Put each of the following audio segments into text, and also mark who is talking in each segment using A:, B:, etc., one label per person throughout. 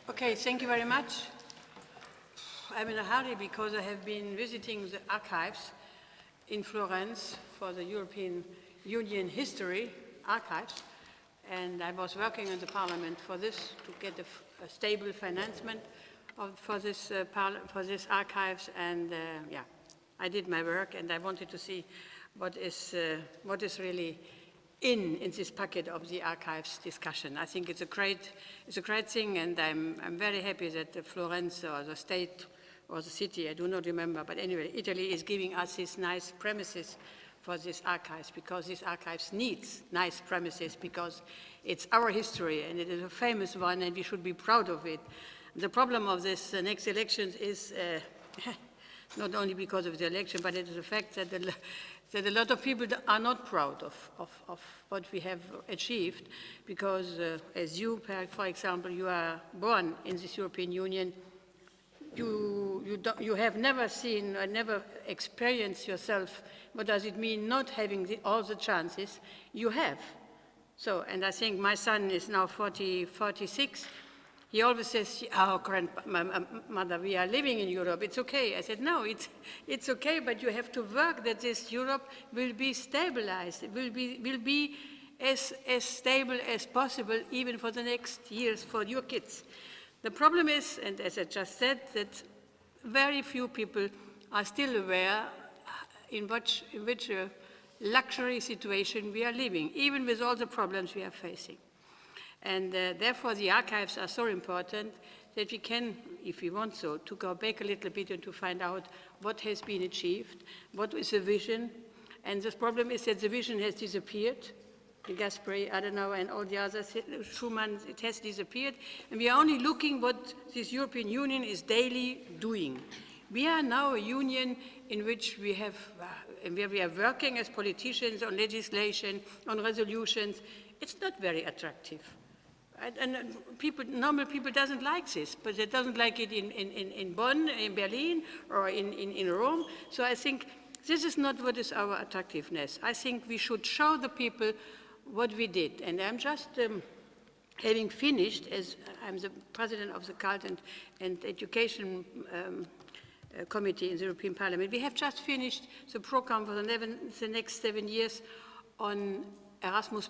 A: Okay, thank you very much. I'm in a hurry because I have been visiting the archives in Florence for the European Union History Archives, and I was working in the Parliament for this to get a stable financement for this archives, and yeah, I did my work, and I wanted to see what is really in this packet of the archives discussion. I think it's a great thing, and I'm very happy that Florence or the state or the city, I do not remember, but anyway, Italy is giving us these nice premises for these archives, because these archives needs nice premises, because it's our history and it is a famous one and we should be proud of it. The problem of this next elections is not only because of the election, but it is the fact that a lot of people are not proud of what we have achieved, because as you, for example, you are born in this European Union, you have never seen or never experienced yourself what does it mean not having all the chances you have. So, and I think my son is now 46. He always says, "Oh, grandmother, we are living in Europe, it's okay." I said, "No, it's okay, but you have to work that this Europe will be stabilized. It will be as stable as possible, even for the next years, for your kids." The problem is, and as I just said, that very few people are still aware in which luxury situation we are living, even with all the problems we are facing. And therefore the archives are so important that we can, if we want so, to go back a little bit and to find out what has been achieved, what is the vision. And the problem is that the vision has disappeared. The Gasperi, Adenauer, and all the others, Schuman, it has disappeared. And we are only looking what this European Union is daily doing. We are now a union in which we have, where we are working as politicians on legislation, on resolutions. It's not very attractive. And normal people doesn't like this, but they doesn't like it in Bonn, in Berlin, or in Rome. So I think this is not what is our attractiveness. I think we should show the people what we did. And I'm just having finished, as I'm the president of the Cult and Education Committee in the European Parliament, we have just finished the program for the next 7 years on Erasmus+.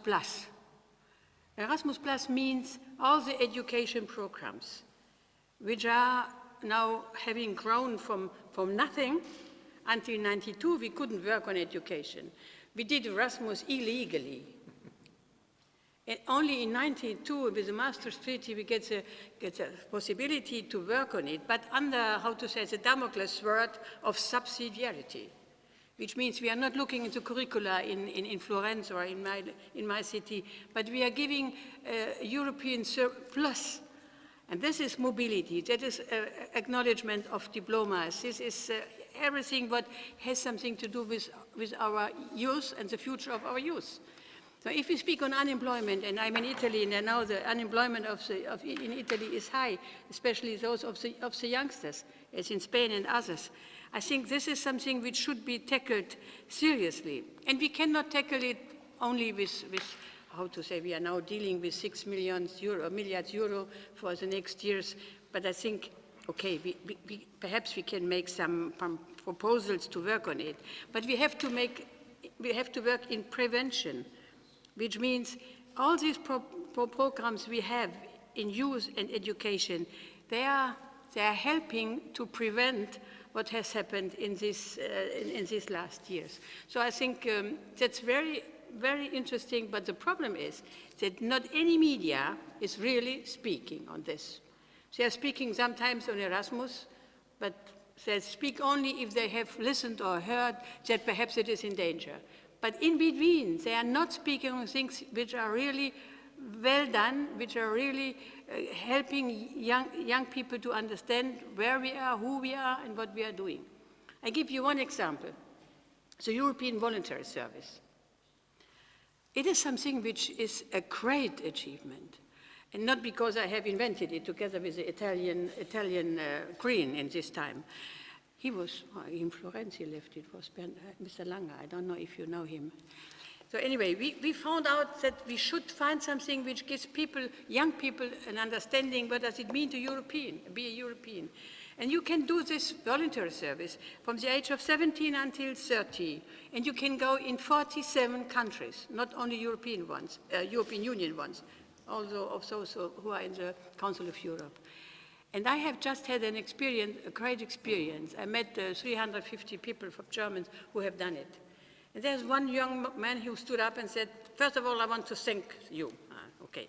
A: Erasmus Plus means all the education programs, which are now having grown from nothing. Until 92, we couldn't work on education. We did Erasmus illegally. And only in 92, with the Maastricht Treaty, we get a possibility to work on it, but under, how to say, the Damocles sword of subsidiarity, which means we are not looking into curricula in Florence or in my city, but we are giving European plus. And this is mobility, that is acknowledgement of diplomas, this is everything what has something to do with our youth and the future of our youth. So if we speak on unemployment, and I'm in Italy, and I know the unemployment in Italy is high, especially those of the youngsters, as in Spain and others. I think this is something which should be tackled seriously. And we cannot tackle it only with how to say, we are now dealing with 6 milliards euro for the next years. But I think, okay, perhaps we can make some proposals to work on it. But we have to work in prevention, which means all these programs we have in youth and education, they are helping to prevent what has happened in these last years. So I think that's very, very interesting, but the problem is that not any media is really speaking on this. They are speaking sometimes on Erasmus, but they speak only if they have listened or heard that perhaps it is in danger. But in between, they are not speaking on things which are really well done, which are really helping young people to understand where we are, who we are, and what we are doing. I give you one example, the European Voluntary Service. It is something which is a great achievement, and not because I have invented it together with the Italian Green in this time. He was in Florence, he left, it was Mr. Langer, I don't know if you know him. So anyway, we found out that we should find something which gives people, young people, an understanding what does it mean to be a European. And you can do this voluntary service from the age of 17 until 30, and you can go in 47 countries, not only European ones, European Union ones, also of those who are in the Council of Europe. And I have just had an experience, a great experience. I met 350 people from Germans who have done it. And there's one young man who stood up and said, first of all, I want to thank you. Okay.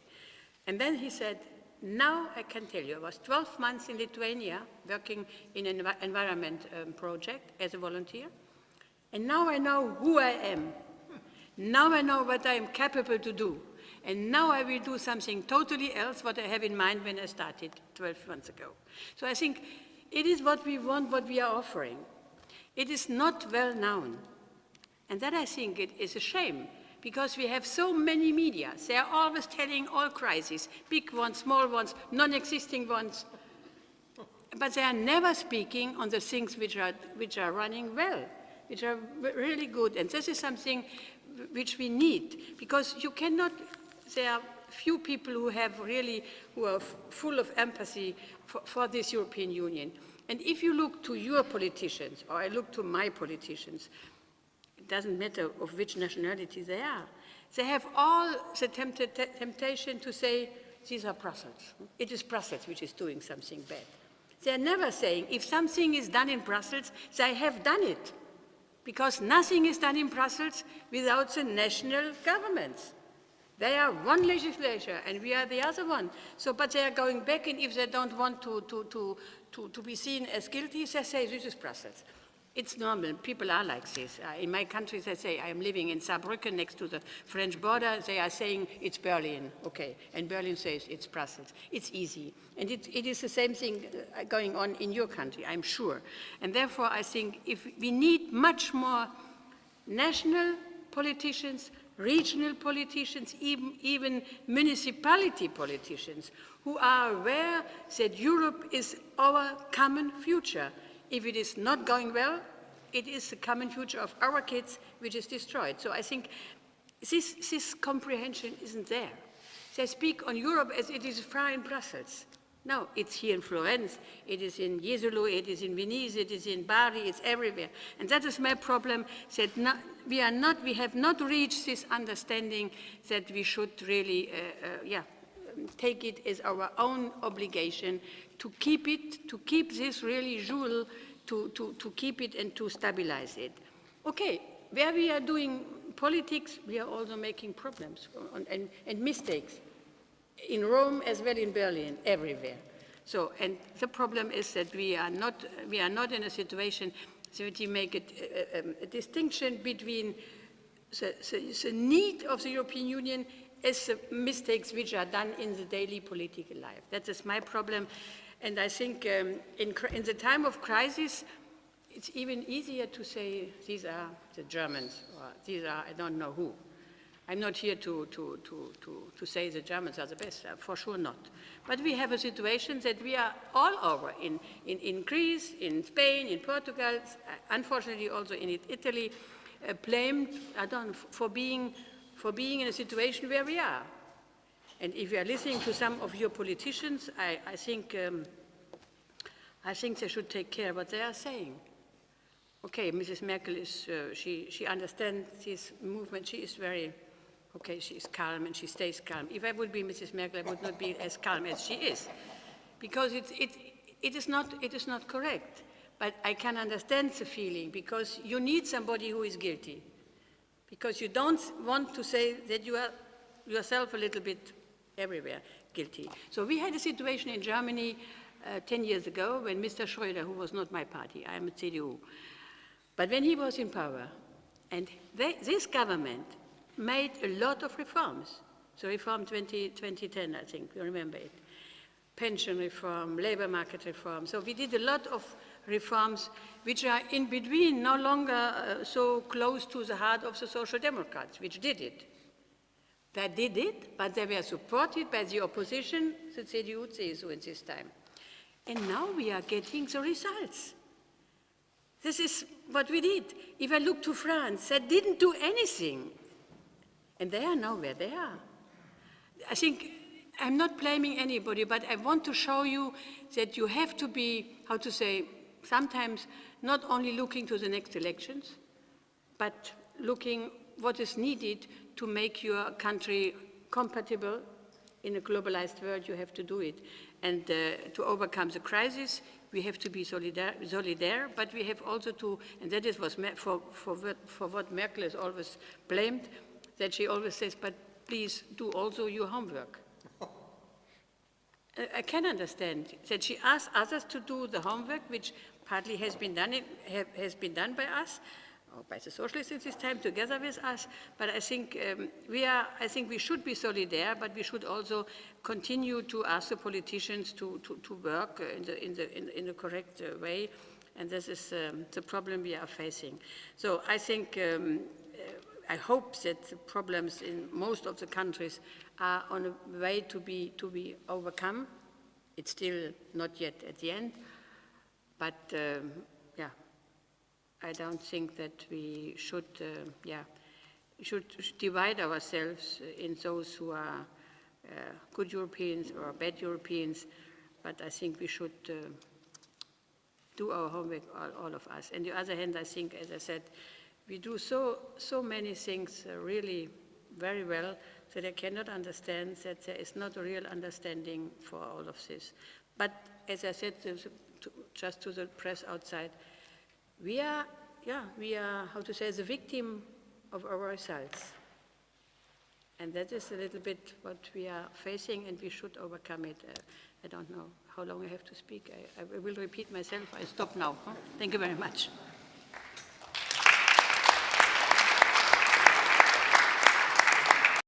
A: And then he said, now I can tell you, I was 12 months in Lithuania working in an environment project as a volunteer. And now I know who I am. Now I know what I am capable to do. And now I will do something totally else what I have in mind when I started 12 months ago. So I think it is what we want, what we are offering. It is not well known. And that I think it is a shame, because we have so many media. They are always telling all crises, big ones, small ones, non-existing ones. But they are never speaking on the things which are running well, which are really good. And this is something which we need, because you cannot, there are few people who are full of empathy for this European Union. And if you look to your politicians, or I look to my politicians, it doesn't matter of which nationality they are. They have all the temptation to say, these are Brussels. It is Brussels which is doing something bad. They are never saying, if something is done in Brussels, they have done it. Because nothing is done in Brussels without the national governments. They are one legislature and we are the other one. So, but they are going back, and if they don't want to be seen as guilty, they say, this is Brussels. It's normal. People are like this. In my country, they say, I am living in Saarbrücken next to the French border. They are saying, it's Berlin. Okay. And Berlin says, it's Brussels. It's easy. And it is the same thing going on in your country, I'm sure. And therefore, I think if we need much more national politicians, regional politicians, even municipality politicians, who are aware that Europe is our common future. If it is not going well, it is the common future of our kids which is destroyed. So I think this comprehension isn't there. They speak on Europe as it is far in Brussels. No, it's here in Florence, it is in Jesolo, it is in Venice, it is in Bari, it's everywhere. And that is my problem, that we have not reached this understanding that we should really take it as our own obligation to keep this really jewel, to keep it and to stabilize it. Okay, where we are doing politics, we are also making problems and mistakes. In Rome as well in Berlin, everywhere. So, and the problem is that we are not in a situation that we make a distinction between the need of the European Union as the mistakes which are done in the daily political life. That is my problem. And I think in the time of crisis, it's even easier to say, these are the Germans, or these are I don't know who. I'm not here to say the Germans are the best, for sure not. But we have a situation that we are all over, in Greece, in Spain, in Portugal, unfortunately also in Italy, blamed for being in a situation where we are. And if you are listening to some of your politicians, I think they should take care of what they are saying. Okay, Mrs. Merkel is, she understands this movement, she is very, okay, she is calm and she stays calm. If I would be Mrs. Merkel, I would not be as calm as she is, because it is not correct. But I can understand the feeling, because you need somebody who is guilty, because you don't want to say that you are yourself a little bit everywhere guilty. So we had a situation in Germany 10 years ago when Mr. Schröder, who was not my party, I am a CDU, but when he was in power, and this government made a lot of reforms. So reform 2010, I think, you remember it. Pension reform, labor market reform. So we did a lot of reforms which are in between, no longer so close to the heart of the Social Democrats, which did it. They did it, but they were supported by the opposition, the CDU, CSU in this time. And now we are getting the results. This is what we did. If I look to France, they didn't do anything. And they are nowhere, they are. I think, I'm not blaming anybody, but I want to show you that you have to be, how to say, sometimes not only looking to the next elections, but looking what is needed to make your country compatible in a globalized world. You have to do it. And to overcome the crisis, we have to be solidaire, but we have also to, and that is for what Merkel is always blamed, that she always says, but please do also your homework. I can understand that she asks others to do the homework, which partly has been done by us, or by the socialists in this time, together with us. But I think we should be solidaire, but we should also continue to ask the politicians to work in the correct way. And this is the problem we are facing. So I think, I hope that the problems in most of the countries are on a way to be overcome. It's still not yet at the end, but yeah, I don't think that we should divide ourselves in those who are good Europeans or bad Europeans, but I think we should do our homework, all of us. On the other hand, I think, as I said, we do so many things really very well that I cannot understand that there is not a real understanding for all of this. But as I said, just to the press outside, we are, how to say, the victim of our results. And that is a little bit what we are facing, and we should overcome it. I don't know how long I have to speak. I will repeat myself. I stop now. Huh? Thank you very much.